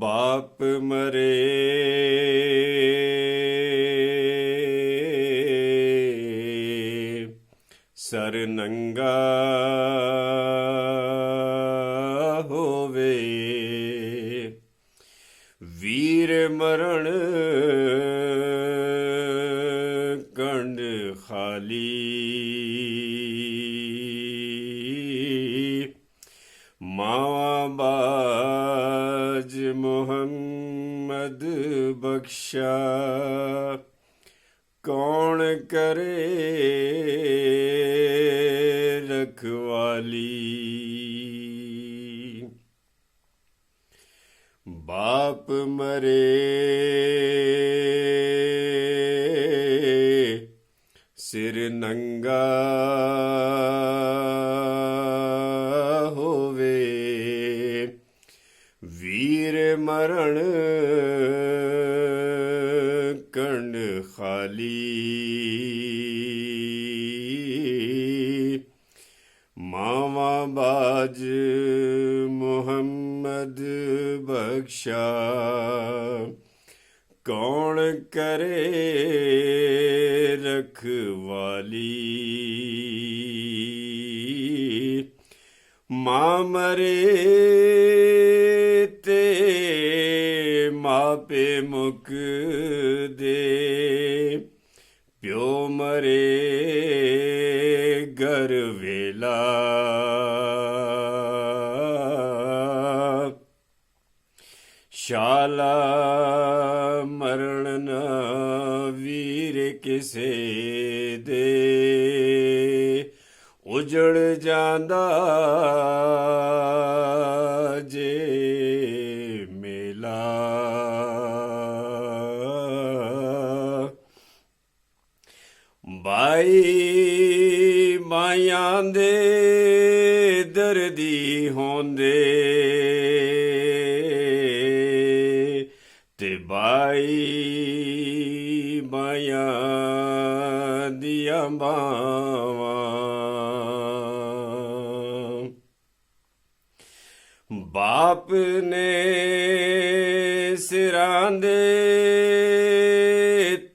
باپ مرے سر ننگا ہووے ویر مرن کنڈ خالی ماواں باج محمد بخشا کون کرے رکھوالی باپ مرے سر ننگا ہووے ویر مرن کنڈ خالی ماواں باج محمد بخشا کون کرے رکھوالی ماں مرے تے ماں پہ مک دے پیو مرے گر ویلا شالا مرن نہ ویر کسے دے اجڑ جاندا جے میلا بائی مائیاں دے دردی ہوندے تے بائی مائیاں دیاں باواں باپ نے سراں دے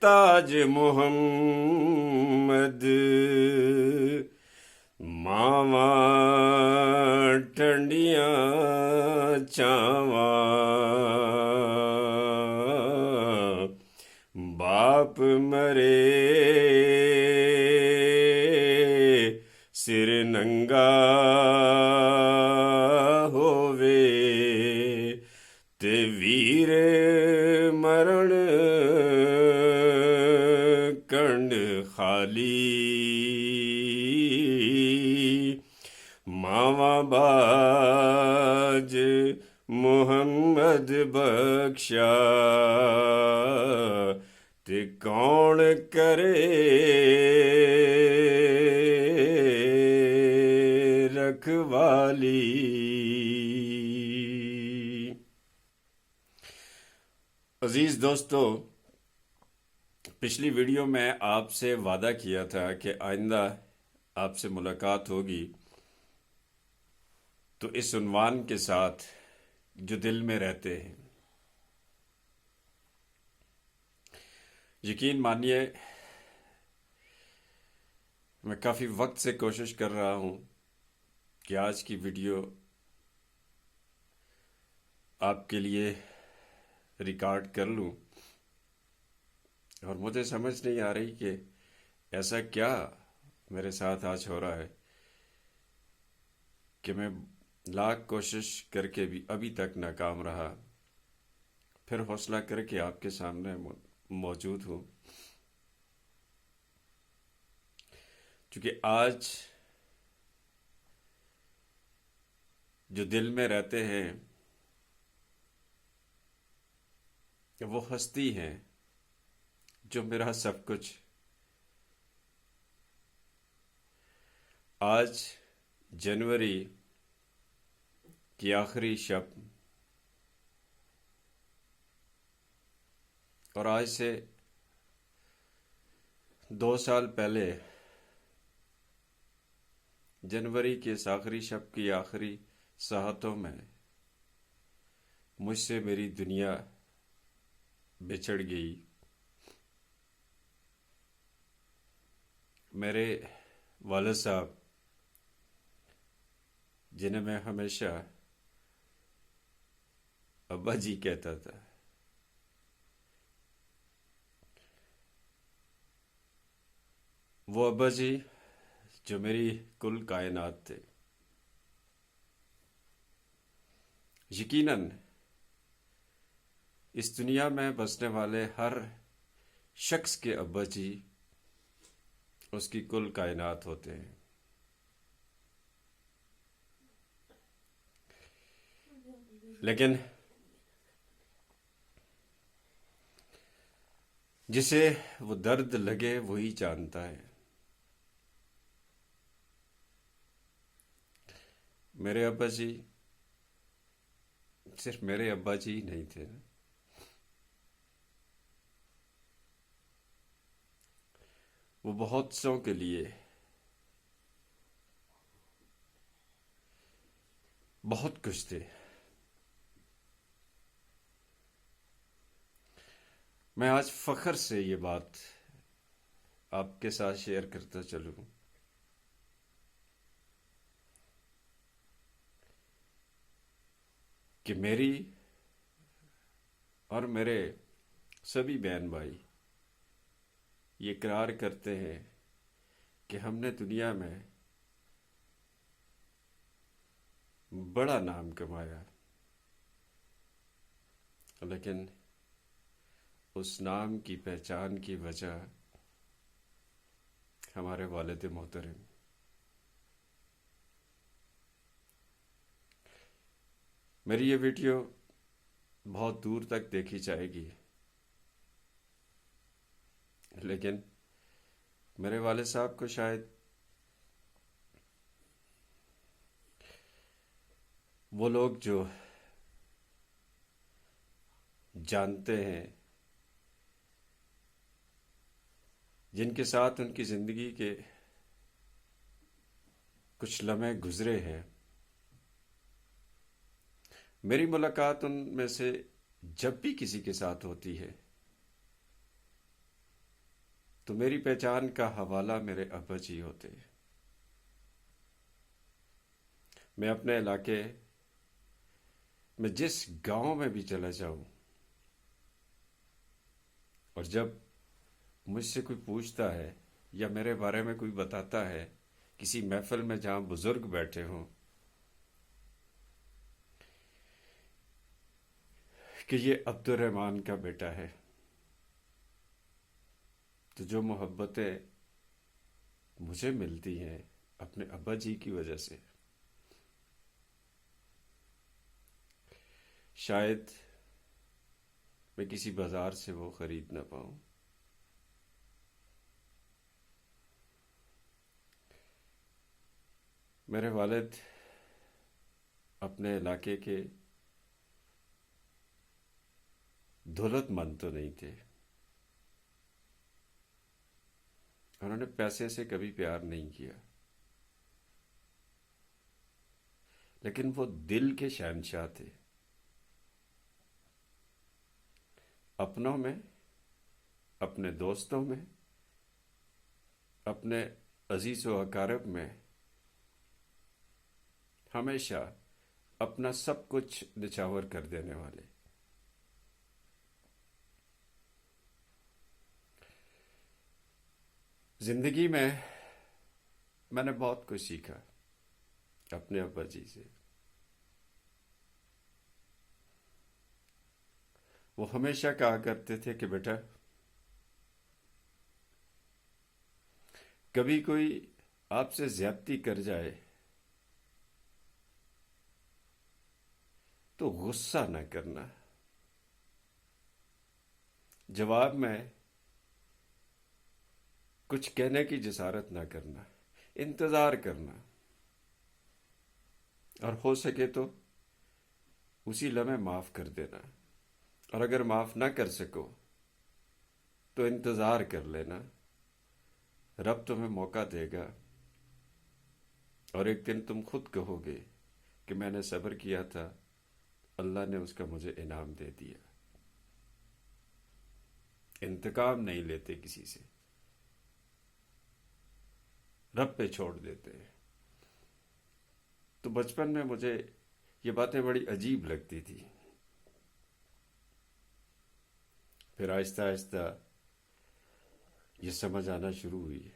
تاج محمد ماواں ٹھنڈیاں چھاواں باپ مرے سر ننگا ہووے تے ویر مرن کنڈ خالی ماواں باج محمد بخشا تے کون کرے رکھوالی عزیز دوستو، پچھلی ویڈیو میں آپ سے وعدہ کیا تھا کہ آئندہ آپ سے ملاقات ہوگی تو اس عنوان کے ساتھ جو دل میں رہتے ہیں۔ یقین مانیے میں کافی وقت سے کوشش کر رہا ہوں کہ آج کی ویڈیو آپ کے لیے ریکارڈ کر لوں، اور مجھے سمجھ نہیں آ رہی کہ ایسا کیا میرے ساتھ آج ہو رہا ہے کہ میں لاکھ کوشش کر کے بھی ابھی تک ناکام رہا، پھر حوصلہ کر کے آپ کے سامنے موجود ہوں، کیونکہ آج جو دل میں رہتے ہیں وہ ہستی ہیں جو میرا سب کچھ آج جنوری کی آخری شب اور آج سے 2 سال پہلے جنوری کے اس آخری شب کی آخری ساعتوں میں مجھ سے میری دنیا بچھڑ گئی. میرے والد صاحب جنہیں میں ہمیشہ ابا جی کہتا تھا، وہ ابا جی جو میری کل کائنات تھے. یقیناً اس دنیا میں بسنے والے ہر شخص کے ابا جی اس کی کل کائنات ہوتے ہیں. لیکن جسے وہ درد لگے وہی جانتا ہے. میرے ابا جی صرف میرے ابا جی ہی نہیں تھے نا، وہ بہت سو کے لیے بہت کچھ تھے. میں آج فخر سے یہ بات آپ کے ساتھ شیئر کرتا چلوں کہ میری اور میرے سبھی بہن بھائی یہ اقرار کرتے ہیں کہ ہم نے دنیا میں بڑا نام کمایا، لیکن اس نام کی پہچان کی وجہ ہمارے والد محترم. میری یہ ویڈیو بہت دور تک دیکھی جائے گی، لیکن میرے والد صاحب کو شاید وہ لوگ جو جانتے ہیں، جن کے ساتھ ان کی زندگی کے کچھ لمحے گزرے ہیں، میری ملاقات ان میں سے جب بھی کسی کے ساتھ ہوتی ہے تو میری پہچان کا حوالہ میرے ابا جی ہوتے ہیں. میں اپنے علاقے میں جس گاؤں میں بھی چلا جاؤں اور جب مجھ سے کوئی پوچھتا ہے یا میرے بارے میں کوئی بتاتا ہے کسی محفل میں جہاں بزرگ بیٹھے ہوں کہ یہ عبد الرحمن کا بیٹا ہے، تو جو محبتیں مجھے ملتی ہیں اپنے ابا جی کی وجہ سے، شاید میں کسی بازار سے وہ خرید نہ پاؤں. میرے والد اپنے علاقے کے دولت مند تو نہیں تھے، انہوں نے پیسے سے کبھی پیار نہیں کیا، لیکن وہ دل کے شہنشاہ تھے. اپنوں میں، اپنے دوستوں میں، اپنے عزیز و اقارب میں ہمیشہ اپنا سب کچھ نچھاور کر دینے والے. زندگی میں میں نے بہت کچھ سیکھا اپنے ابا جی سے. وہ ہمیشہ کہا کرتے تھے کہ بیٹا، کبھی کوئی آپ سے زیادتی کر جائے تو غصہ نہ کرنا، جواب میں کچھ کہنے کی جسارت نہ کرنا، انتظار کرنا، اور ہو سکے تو اسی لمحے معاف کر دینا، اور اگر معاف نہ کر سکو تو انتظار کر لینا. رب تمہیں موقع دے گا اور ایک دن تم خود کہو گے کہ میں نے صبر کیا تھا اللہ نے اس کا مجھے انعام دے دیا. انتقام نہیں لیتے کسی سے، رب پہ چھوڑ دیتے ہیں. تو بچپن میں مجھے یہ باتیں بڑی عجیب لگتی تھی. پھر آہستہ آہستہ یہ سمجھ آنا شروع ہوئی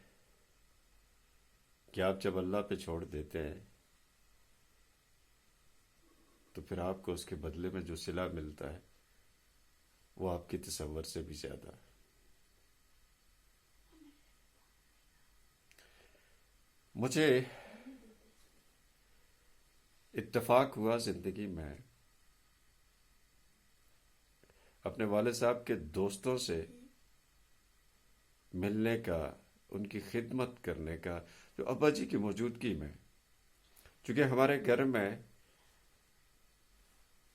کہ آپ جب اللہ پہ چھوڑ دیتے ہیں تو پھر آپ کو اس کے بدلے میں جو صلہ ملتا ہے وہ آپ کی تصور سے بھی زیادہ ہے. مجھے اتفاق ہوا زندگی میں اپنے والد صاحب کے دوستوں سے ملنے کا، ان کی خدمت کرنے کا، جو ابا جی کی موجودگی میں. چونکہ ہمارے گھر میں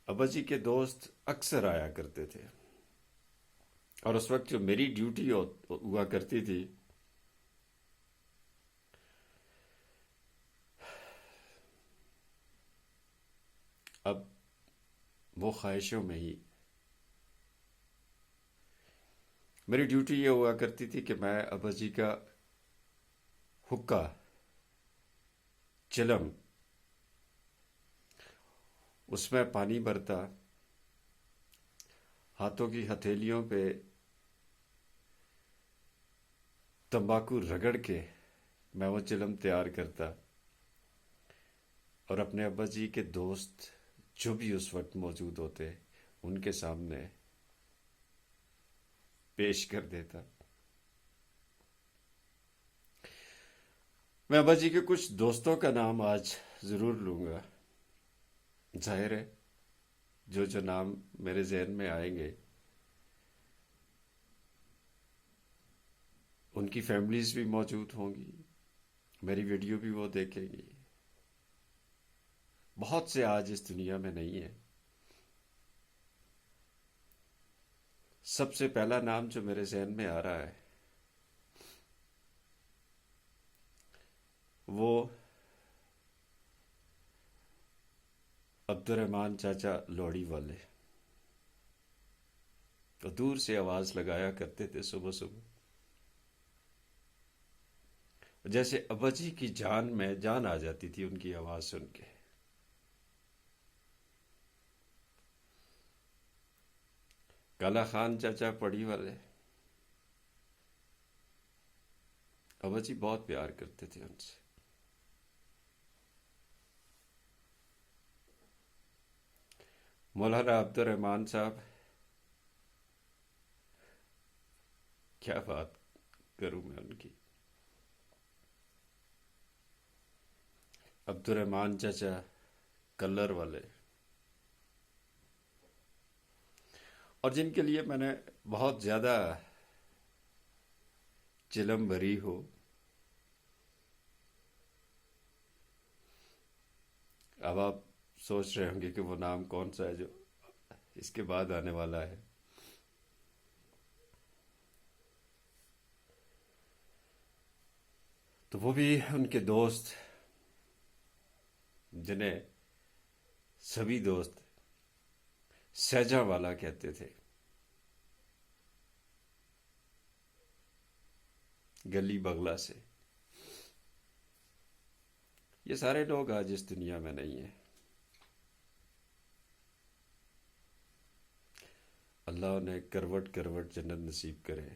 ابا جی کے دوست اکثر آیا کرتے تھے، اور اس وقت جو میری ڈیوٹی ہوا کرتی تھی اب وہ خواہشوں میں ہی میری ڈیوٹی یہ ہوا کرتی تھی کہ میں ابا جی کا حکا، چلم، اس میں پانی بھرتا، ہاتھوں کی ہتھیلیوں پہ تمباکو رگڑ کے میں وہ چلم تیار کرتا، اور اپنے ابا جی کے دوست جو بھی اس وقت موجود ہوتے ان کے سامنے پیش کر دیتا. میں ابا جی کے کچھ دوستوں کا نام آج ضرور لوں گا. ظاہر ہے جو جو نام میرے ذہن میں آئیں گے ان کی فیملیز بھی موجود ہوں گی، میری ویڈیو بھی وہ دیکھیں گی. بہت سے آج اس دنیا میں نہیں ہیں. سب سے پہلا نام جو میرے ذہن میں آ رہا ہے وہ عبد الرحمان چاچا لوڑی والے. تو دور سے آواز لگایا کرتے تھے صبح صبح، جیسے ابا جی کی جان میں جان آ جاتی تھی ان کی آواز سن کے. کالا خان چاچا پڑی والے، ابا جی بہت پیار کرتے تھے ان سے. مولانا عبد الرحمان صاحب، کیا بات کروں میں ان کی. عبد الرحمان چاچا کلر والے، اور جن کے لیے میں نے بہت زیادہ چلم بھری ہو. اب آپ سوچ رہے ہوں گے کہ وہ نام کون سا ہے جو اس کے بعد آنے والا ہے. تو وہ بھی ان کے دوست جنہیں سبھی دوست سہجا والا کہتے تھے، گلی بغلہ سے. یہ سارے لوگ آج اس دنیا میں نہیں ہیں. اللہ انہیں کروٹ کروٹ جنت نصیب کرے.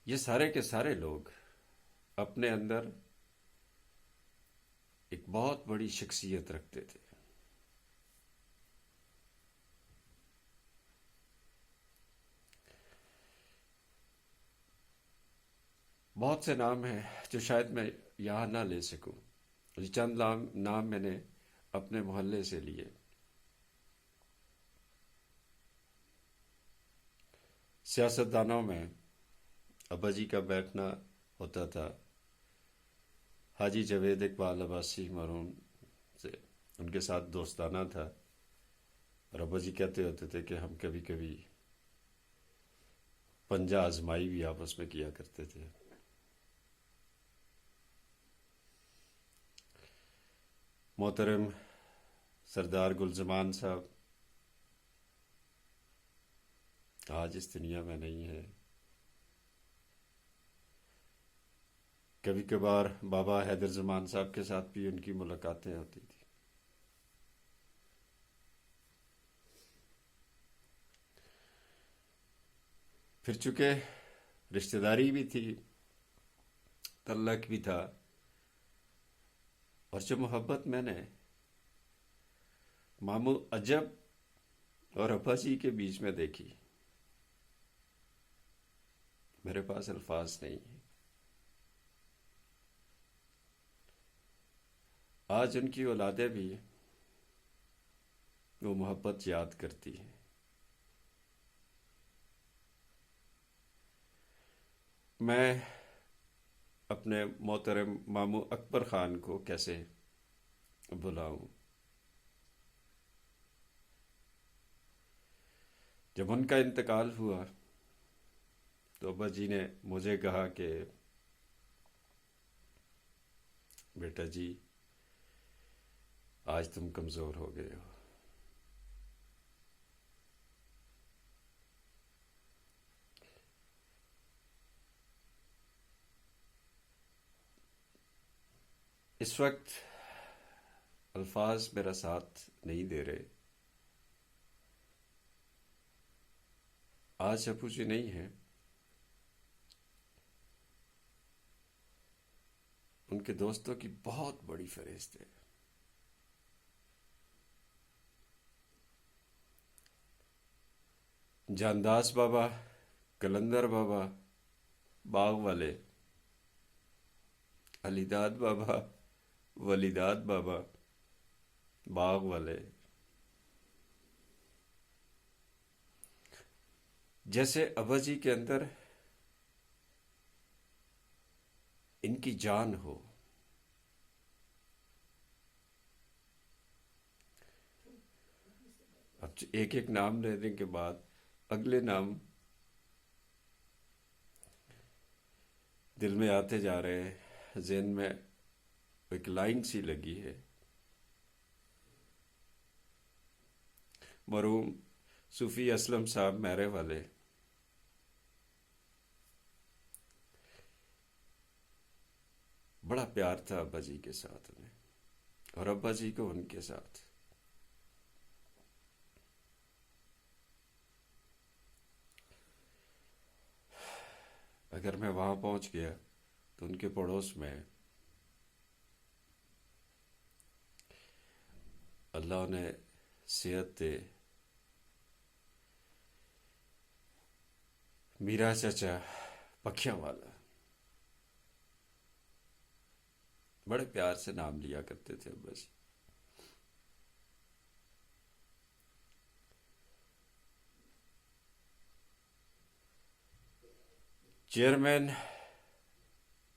یہ سارے کے سارے لوگ اپنے اندر ایک بہت بڑی شخصیت رکھتے تھے. بہت سے نام ہیں جو شاید میں یہاں نہ لے سکوں. چند نام میں نے اپنے محلے سے لیے. سیاستدانوں میں ابا جی کا بیٹھنا ہوتا تھا حاجی جوید اقبال عباسی مرحوم سے، ان کے ساتھ دوستانہ تھا. اور ابا جی کہتے ہوتے تھے کہ ہم کبھی کبھی پنجہ آزمائی بھی آپس میں کیا کرتے تھے. محترم سردار گلزمان صاحب آج اس دنیا میں نہیں ہے. کبھی کبھار بابا حیدر زمان صاحب کے ساتھ بھی ان کی ملاقاتیں ہوتی تھی. پھر چونکہ رشتہ داری بھی تھی، تعلق بھی تھا، اور جو محبت میں نے مامو عجب اور ابا جی کے بیچ میں دیکھی، میرے پاس الفاظ نہیں ہیں. آج ان کی اولادیں بھی وہ محبت یاد کرتی ہیں. میں اپنے محترم مامو اکبر خان کو کیسے بلاؤں؟ جب ان کا انتقال ہوا تو ابا جی نے مجھے کہا کہ بیٹا جی آج تم کمزور ہو گئے ہو. اس وقت الفاظ میرا ساتھ نہیں دے رہے. آج ابو جی نہیں ہیں. ان کے دوستوں کی بہت بڑی فہرست ہے. جانداس بابا، کلندر بابا باغ والے، علی داد بابا، ولی داد بابا باغ والے. جیسے ابا جی کے اندر ان کی جان ہو. اب ایک ایک نام لینے کے بعد اگلے نام دل میں آتے جا رہے ہیں. ذہن میں ایک لائن سی لگی ہے. مرحوم صوفی اسلم صاحب میرے والے، بڑا پیار تھا ابا جی کے ساتھ انہیں، اور ابا جی کو ان کے ساتھ. اگر میں وہاں پہنچ گیا تو ان کے پڑوس میں اللہ انہیں صحت دے، میرا چچا پکھیاں والا، بڑے پیار سے نام لیا کرتے تھے ابا جی. چیئرمین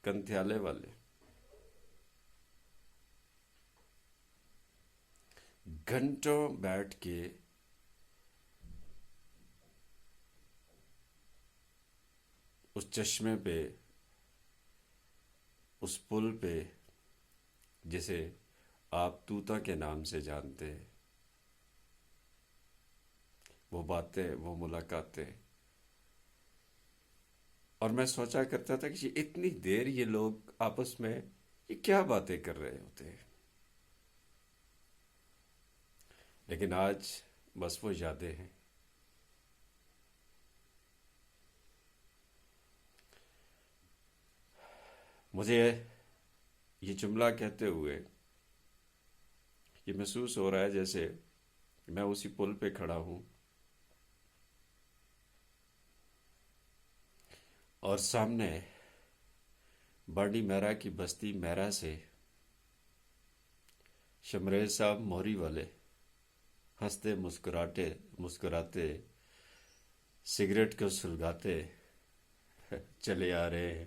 کنتھیالے والے گھنٹوں بیٹھ کے اس چشمے پہ، اس پل پہ جسے آپ طوطا کے نام سے جانتے ہیں، وہ باتیں، وہ ملاقاتیں. اور میں سوچا کرتا تھا کہ اتنی دیر یہ لوگ آپس میں یہ کیا باتیں کر رہے ہوتے ہیں. لیکن آج بس وہ یادیں ہیں. مجھے یہ جملہ کہتے ہوئے یہ محسوس ہو رہا ہے جیسے میں اسی پل پہ کھڑا ہوں اور سامنے بارڈی میرا کی بستی میرا سے شمریز صاحب موری والے ہنستے مسکراتے سگریٹ کو سلگاتے چلے آ رہے ہیں،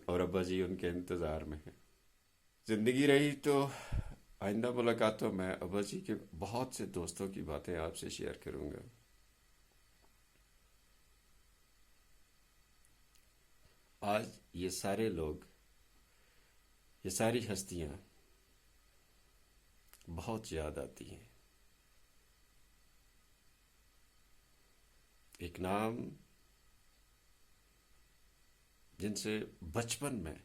اور ابا جی ان کے انتظار میں ہیں. زندگی رہی تو آئندہ ملاقاتوں میں ابا جی کے بہت سے دوستوں کی باتیں آپ سے شیئر کروں گا. آج یہ سارے لوگ، یہ ساری ہستیاں بہت یاد آتی ہیں. ایک نام جن سے بچپن میں،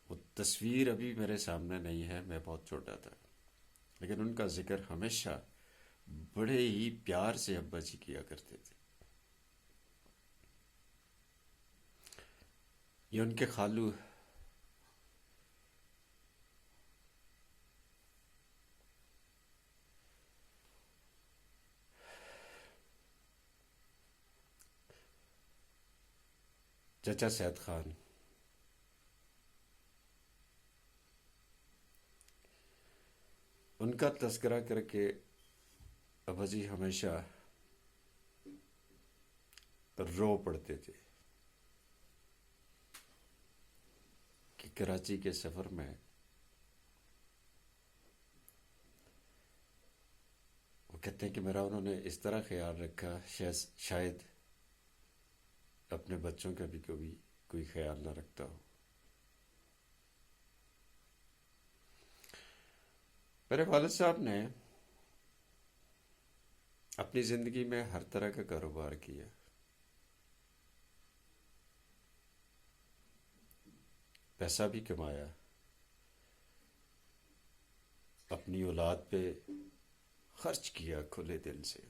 وہ تصویر ابھی میرے سامنے نہیں ہے، میں بہت چھوٹا تھا، لیکن ان کا ذکر ہمیشہ بڑے ہی پیار سے ابا جی کیا کرتے تھے. یہ ان کے خالو چچا سید خان، ان کا تذکرہ کر کے ابا جی ہمیشہ رو پڑتے تھے کہ کراچی کے سفر میں وہ کہتے ہیں کہ میرا انہوں نے اس طرح خیال رکھا، شاید اپنے بچوں کا بھی کبھی کوئی خیال نہ رکھتا ہو. میرے والد صاحب نے اپنی زندگی میں ہر طرح کا کاروبار کیا. پیسہ بھی کمایا، اپنی اولاد پہ خرچ کیا کھلے دل سے.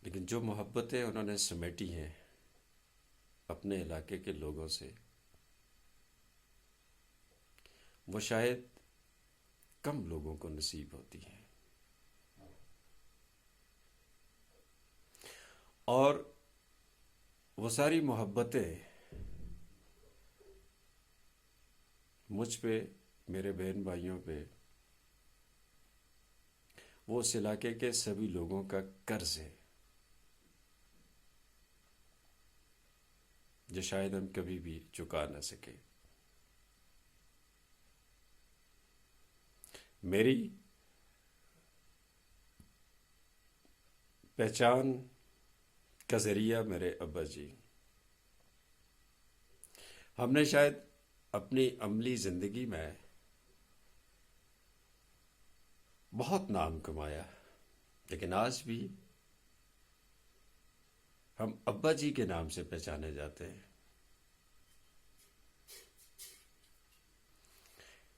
لیکن جو محبتیں انہوں نے سمیٹی ہیں اپنے علاقے کے لوگوں سے، وہ شاید کم لوگوں کو نصیب ہوتی ہیں. اور وہ ساری محبتیں مجھ پہ، میرے بہن بھائیوں پہ، وہ اس علاقے کے سبھی لوگوں کا قرض ہے جو شاید ہم کبھی بھی چکا نہ سکے. میری پہچان کا ذریعہ میرے ابا جی. ہم نے شاید اپنی عملی زندگی میں بہت نام کمایا، لیکن آج بھی ہم ابا جی کے نام سے پہچانے جاتے ہیں.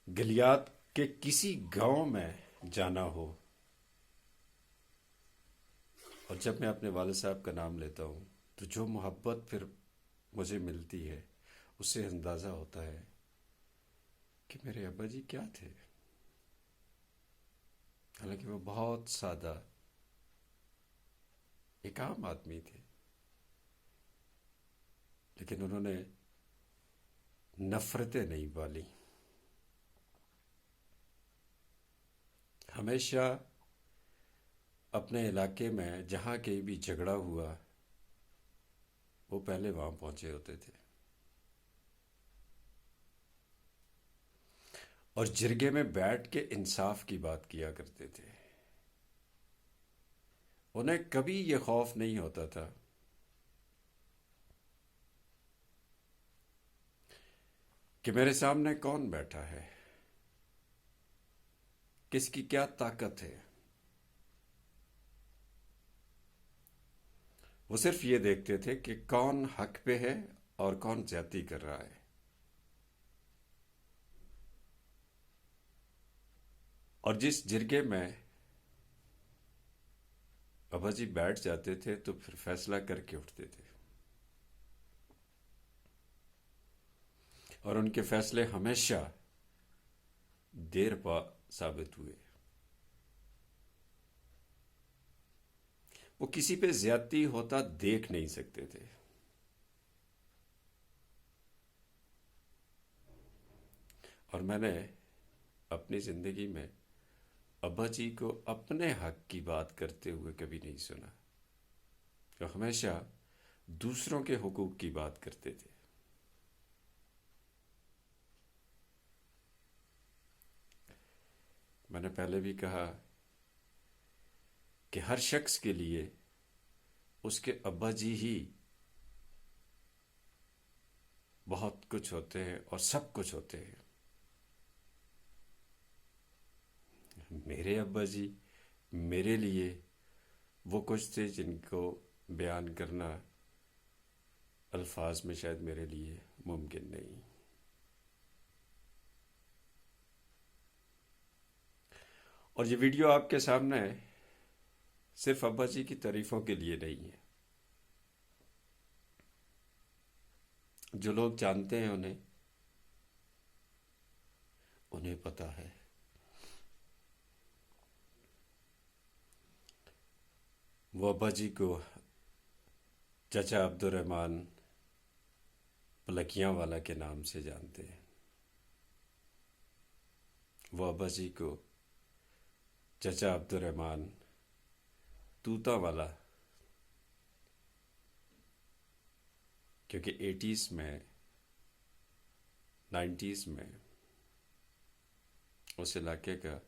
گلیات کے کسی گاؤں میں جانا ہو، اور جب میں اپنے والد صاحب کا نام لیتا ہوں تو جو محبت پھر مجھے ملتی ہے، اس سے اندازہ ہوتا ہے کہ میرے ابا جی کیا تھے. حالانکہ وہ بہت سادہ ایک عام آدمی تھے، لیکن انہوں نے نفرتیں نہیں پالی. ہمیشہ اپنے علاقے میں جہاں کہیں بھی جھگڑا ہوا، وہ پہلے وہاں پہنچے ہوتے تھے، اور جرگے میں بیٹھ کے انصاف کی بات کیا کرتے تھے. انہیں کبھی یہ خوف نہیں ہوتا تھا کہ میرے سامنے کون بیٹھا ہے، کس کی کیا طاقت ہے. وہ صرف یہ دیکھتے تھے کہ کون حق پہ ہے اور کون زیادتی کر رہا ہے. اور جس جرگے میں ابا جی بیٹھ جاتے تھے تو پھر فیصلہ کر کے اٹھتے تھے، اور ان کے فیصلے ہمیشہ دیر پا ثابت ہوئے. وہ کسی پہ زیادتی ہوتا دیکھ نہیں سکتے تھے. اور میں نے اپنی زندگی میں ابا جی کو اپنے حق کی بات کرتے ہوئے کبھی نہیں سنا. وہ ہمیشہ دوسروں کے حقوق کی بات کرتے تھے. میں نے پہلے بھی کہا کہ ہر شخص کے لیے اس کے ابا جی ہی بہت کچھ ہوتے ہیں اور سب کچھ ہوتے ہیں. میرے ابا جی میرے لیے وہ کچھ تھے جن کو بیان کرنا الفاظ میں شاید میرے لیے ممکن نہیں. اور یہ ویڈیو آپ کے سامنے صرف ابا جی کی تعریفوں کے لیے نہیں ہے. جو لوگ جانتے ہیں انہیں پتہ ہے. وہ ابا جی کو چچا عبد الرحمن پلکیاں والا کے نام سے جانتے ہیں. وہ ابا جی کو چچا عبد الرحمن توتا والا، کیونکہ 80s میں 90s میں اس علاقے کا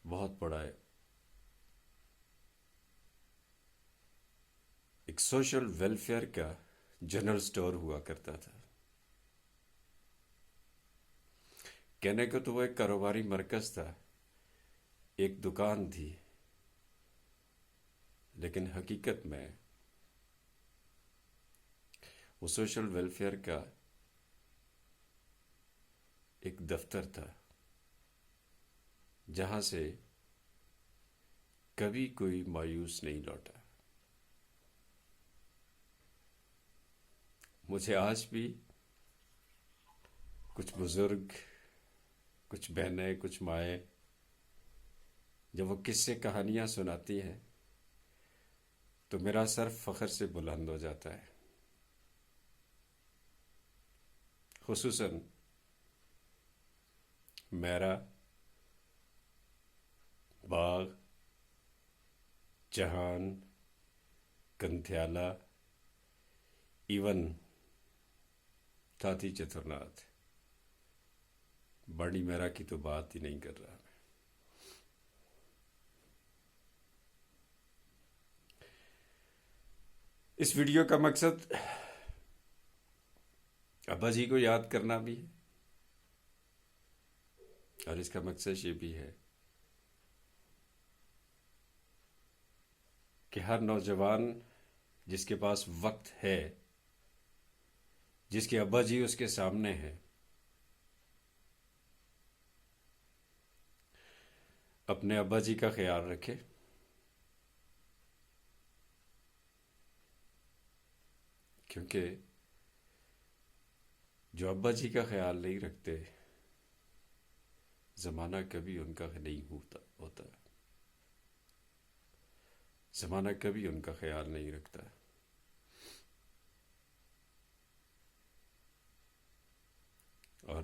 بہت بڑا ایک سوشل ویلفیئر کا جنرل سٹور ہوا کرتا تھا. کہنے کو تو وہ ایک کاروباری مرکز تھا، ایک دکان تھی، لیکن حقیقت میں وہ سوشل ویلفیئر کا ایک دفتر تھا، جہاں سے کبھی کوئی مایوس نہیں لوٹا. مجھے آج بھی کچھ بزرگ، کچھ بہنیں، کچھ مائیں جب وہ قصے کہانیاں سناتی ہیں تو میرا سر فخر سے بلند ہو جاتا ہے. خصوصاً میرا باغ، جہان، کنتھیالا، ایون تھاتی چترناتھ، بڑی میرا کی تو بات ہی نہیں کر رہا. اس ویڈیو کا مقصد ابا جی کو یاد کرنا بھی ہے، اور اس کا مقصد یہ بھی ہے کہ ہر نوجوان جس کے پاس وقت ہے، جس کے ابا جی اس کے سامنے ہیں، اپنے ابا جی کا خیال رکھے. کیونکہ جو ابا جی کا خیال نہیں رکھتے، زمانہ کبھی ان کا نہیں ہوتا. زمانہ کبھی ان کا خیال نہیں رکھتا. اور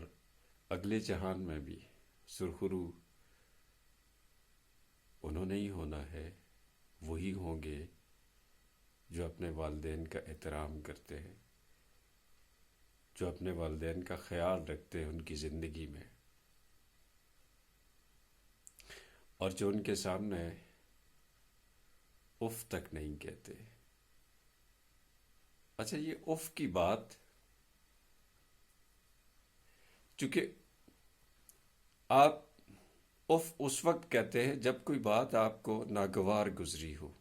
اگلے جہان میں بھی سرخرو انہوں نے ہی ہونا ہے، وہی ہوں گے جو اپنے والدین کا احترام کرتے ہیں، جو اپنے والدین کا خیال رکھتے ہیں ان کی زندگی میں، اور جو ان کے سامنے اف تک نہیں کہتے. اچھا، یہ اف کی بات، چونکہ آپ اف اس وقت کہتے ہیں جب کوئی بات آپ کو ناگوار گزری ہو.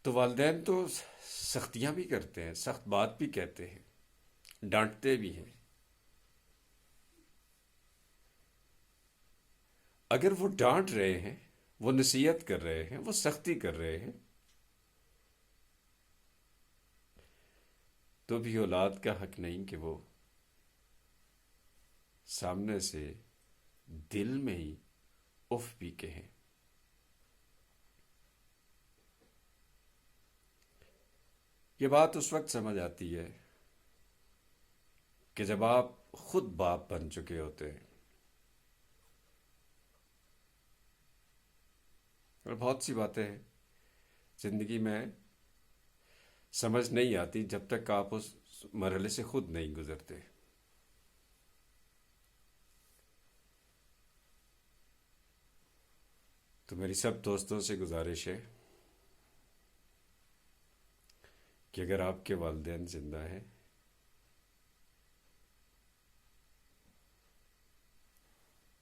تو والدین تو سختیاں بھی کرتے ہیں، سخت بات بھی کہتے ہیں، ڈانٹتے بھی ہیں. اگر وہ ڈانٹ رہے ہیں، وہ نصیحت کر رہے ہیں، وہ سختی کر رہے ہیں، تو بھی اولاد کا حق نہیں کہ وہ سامنے سے دل میں ہی اف بھی کہیں. یہ بات اس وقت سمجھ آتی ہے کہ جب آپ خود باپ بن چکے ہوتے ہیں. اور بہت سی باتیں زندگی میں سمجھ نہیں آتی جب تک آپ اس مرحلے سے خود نہیں گزرتے. تو میری سب دوستوں سے گزارش ہے کہ اگر آپ کے والدین زندہ ہیں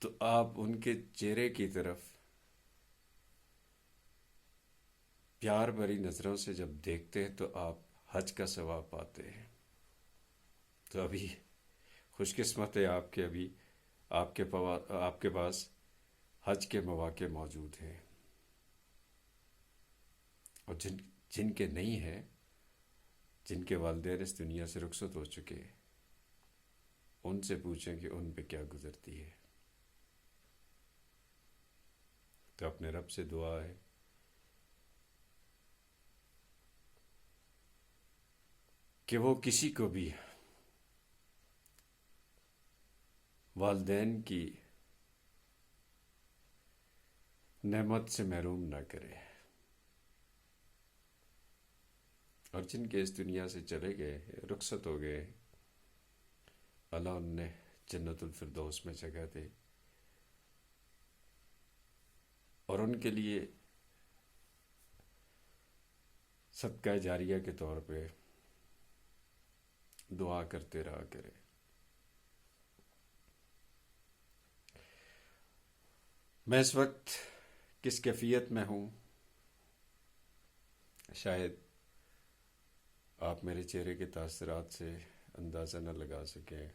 تو آپ ان کے چہرے کی طرف پیار بھری نظروں سے جب دیکھتے ہیں تو آپ حج کا ثواب پاتے ہیں. تو ابھی خوش قسمت ہے آپ کے ابھی آپ کے پاس حج کے مواقع موجود ہیں. اور جن کے نہیں ہیں، جن کے والدین اس دنیا سے رخصت ہو چکے، ان سے پوچھیں کہ ان پہ کیا گزرتی ہے. تو اپنے رب سے دعا ہے کہ وہ کسی کو بھی والدین کی نعمت سے محروم نہ کرے. اور جن کے اس دنیا سے چلے گئے، رخصت ہو گئے، اللہ انہیں جنت الفردوس میں جگہ دے اور ان کے لیے صدقہ جاریہ کے طور پہ دعا کرتے رہا کرے. میں اس وقت کس کیفیت میں ہوں شاید آپ میرے چہرے کے تاثرات سے اندازہ نہ لگا سکیں.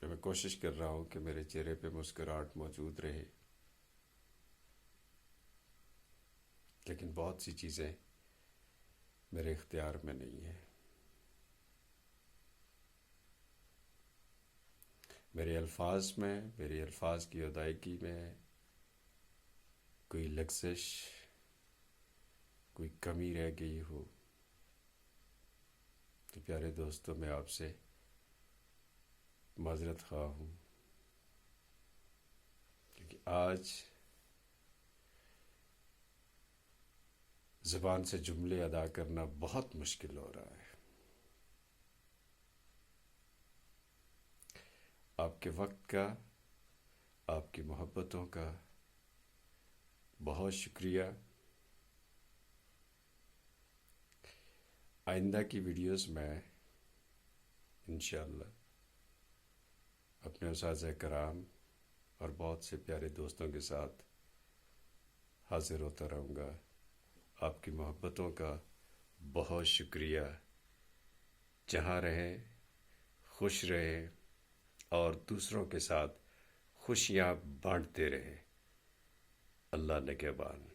میں کوشش کر رہا ہوں کہ میرے چہرے پہ مسکراہٹ موجود رہے، لیکن بہت سی چیزیں میرے اختیار میں نہیں ہیں. میرے الفاظ کی ادائیگی میں کوئی لغزش، کوئی کمی رہ گئی ہو تو پیارے دوستوں، میں آپ سے معذرت خواہ ہوں، کیونکہ آج زبان سے جملے ادا کرنا بہت مشکل ہو رہا ہے. آپ کے وقت کا، آپ کی محبتوں کا بہت شکریہ. آئندہ کی ویڈیوز میں انشاءاللہ اپنے اساتذہ کرام اور بہت سے پیارے دوستوں کے ساتھ حاضر ہوتا رہوں گا. آپ کی محبتوں کا بہت شکریہ. جہاں رہیں خوش رہیں اور دوسروں کے ساتھ خوشیاں بانٹتے رہیں. اللہ نگہبان.